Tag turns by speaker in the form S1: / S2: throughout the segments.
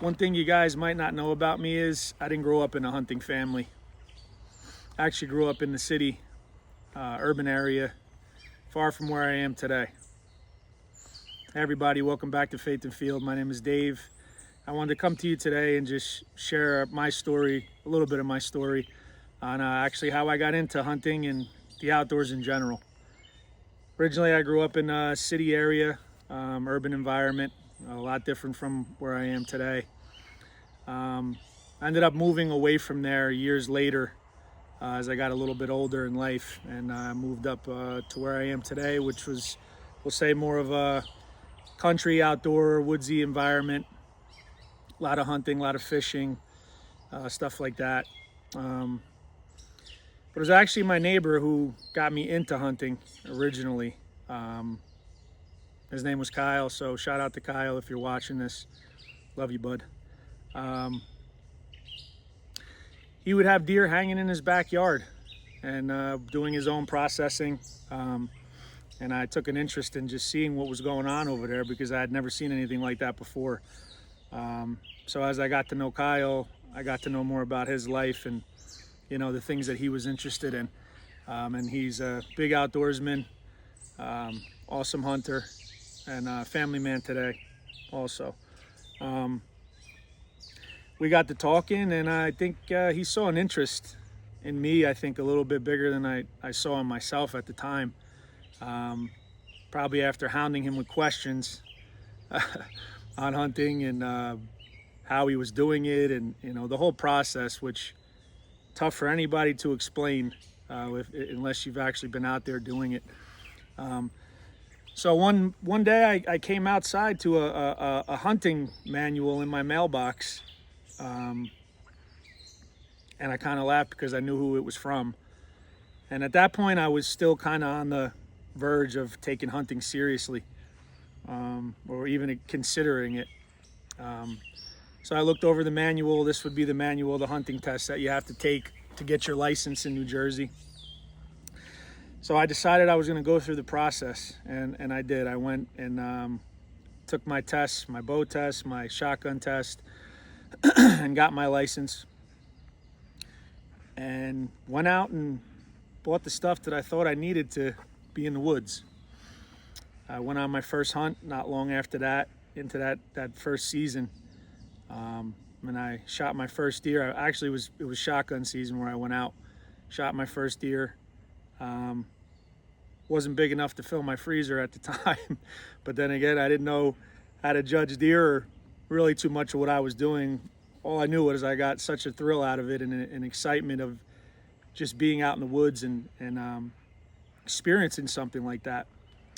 S1: One thing you guys might not know about me is I didn't grow up in a hunting family. I actually grew up in the city, urban area, far from where I am today. Hey everybody, welcome back to Faith and Field. My name is Dave. I wanted to come to you today and just share my story, a little bit of my story on actually how I got into hunting and the outdoors in general. Originally, I grew up in a city area, urban environment, a lot different from where I am today. I ended up moving away from there years later as I got a little bit older in life, and moved up to where I am today, which was, we'll say, more of a country, outdoor, woodsy environment. A lot of hunting, a lot of fishing, stuff like that. But it was actually my neighbor who got me into hunting originally. His name was Kyle, so shout out to Kyle if you're watching this. Love you, bud. He would have deer hanging in his backyard and doing his own processing. And I took an interest in just seeing what was going on over there because I had never seen anything like that before. So as I got to know Kyle, I got to know more about his life and, you know, the things that he was interested in. And he's a big outdoorsman, awesome hunter, and a family man today also. We got to talking, and I think he saw an interest in me, I think a little bit bigger than I saw in myself at the time. Probably after hounding him with questions on hunting and how he was doing it, and, you know, the whole process, which tough for anybody to explain unless you've actually been out there doing it. So one day I came outside to a hunting manual in my mailbox, and I kind of laughed because I knew who it was from. And at that point, I was still kind of on the verge of taking hunting seriously, or even considering it. So I looked over the manual. This would be the manual, the hunting test that you have to take to get your license in New Jersey. So I decided I was going to go through the process, and I did. I went and took my tests, my bow test, my shotgun test, and got my license, and went out and bought the stuff that I thought I needed to be in the woods. I went on my first hunt not long after that, into that first season. And I shot my first deer. It was shotgun season where I went out, shot my first deer. Wasn't big enough to fill my freezer at the time, but then again, I didn't know how to judge deer or really too much of what I was doing. All I knew was I got such a thrill out of it and an excitement of just being out in the woods and experiencing something like that,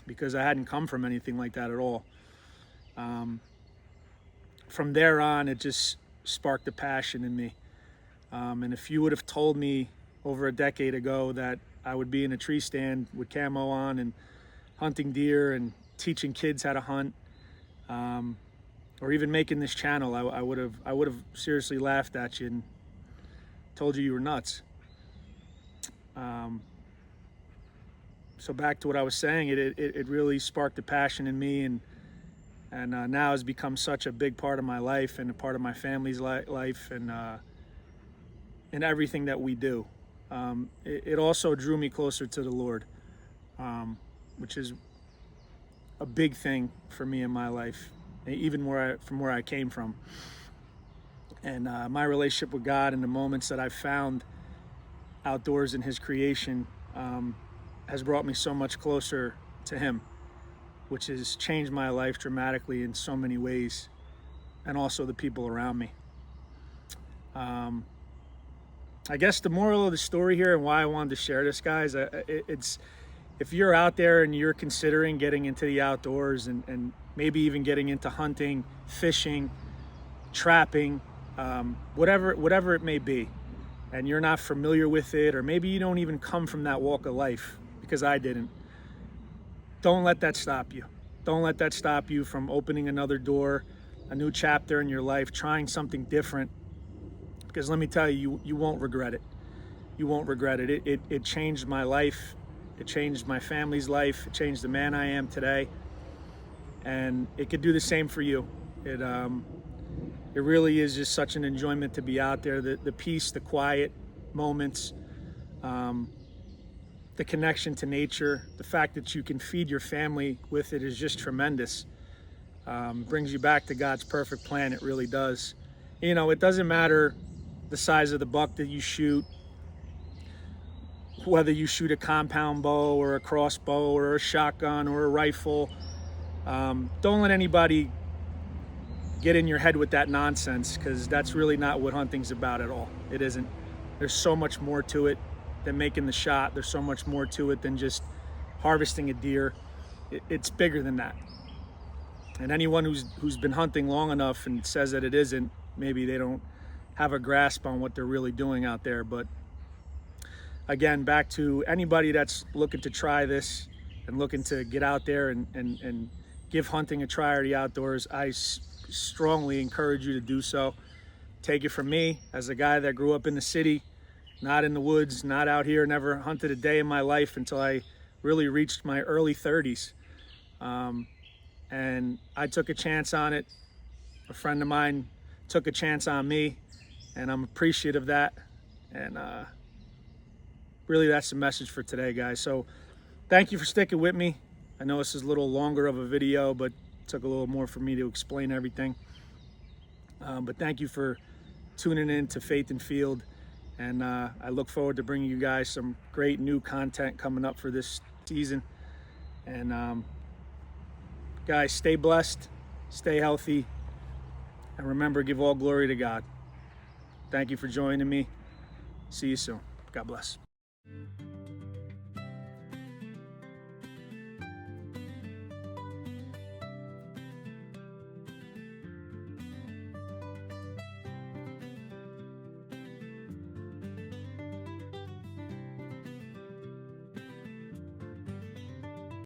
S1: because I hadn't come from anything like that at all. From there on, it just sparked a passion in me. And if you would have told me over a decade ago that I would be in a tree stand with camo on and hunting deer and teaching kids how to hunt, or even making this channel, I would have seriously laughed at you and told you were nuts. So back to what I was saying, it really sparked a passion in me, and now has become such a big part of my life and a part of my family's life and everything that we do. It also drew me closer to the Lord, which is a big thing for me in my life, even from where I came from. And my relationship with God and the moments that I've found outdoors in His creation has brought me so much closer to Him, which has changed my life dramatically in so many ways, and also the people around me. I guess the moral of the story here and why I wanted to share this, guys, it's if you're out there and you're considering getting into the outdoors and maybe even getting into hunting, fishing, trapping, whatever it may be, and you're not familiar with it, or maybe you don't even come from that walk of life, because I didn't, don't let that stop you. Don't let that stop you from opening another door, a new chapter in your life, trying something different. Because let me tell you, you won't regret it. You won't regret it. It changed my life. It changed my family's life. It changed the man I am today. And it could do the same for you. it really is just such an enjoyment to be out there. The peace, the quiet moments, the connection to nature, the fact that you can feed your family with it is just tremendous. Brings you back to God's perfect plan. It really does. You know, it doesn't matter the size of the buck that you shoot, whether you shoot a compound bow or a crossbow or a shotgun or a rifle. Don't let anybody get in your head with that nonsense, because that's really not what hunting's about at all. It isn't. There's so much more to it than making the shot. There's so much more to it than just harvesting a deer. It's bigger than that. And anyone who's been hunting long enough and says that it isn't, maybe they don't have a grasp on what they're really doing out there. But again, back to anybody that's looking to try this and looking to get out there and give hunting a try or the outdoors, I strongly encourage you to do so. Take it from me, as a guy that grew up in the city, not in the woods, not out here, never hunted a day in my life until I really reached my early 30s. And I took a chance on it. A friend of mine took a chance on me, and I'm appreciative of that. And really, that's the message for today, guys. So thank you for sticking with me. I know this is a little longer of a video, but it took a little more for me to explain everything. But thank you for tuning in to Faith and Field. And I look forward to bringing you guys some great new content coming up for this season. And guys, stay blessed, stay healthy, and remember, give all glory to God. Thank you for joining me. See you soon. God bless.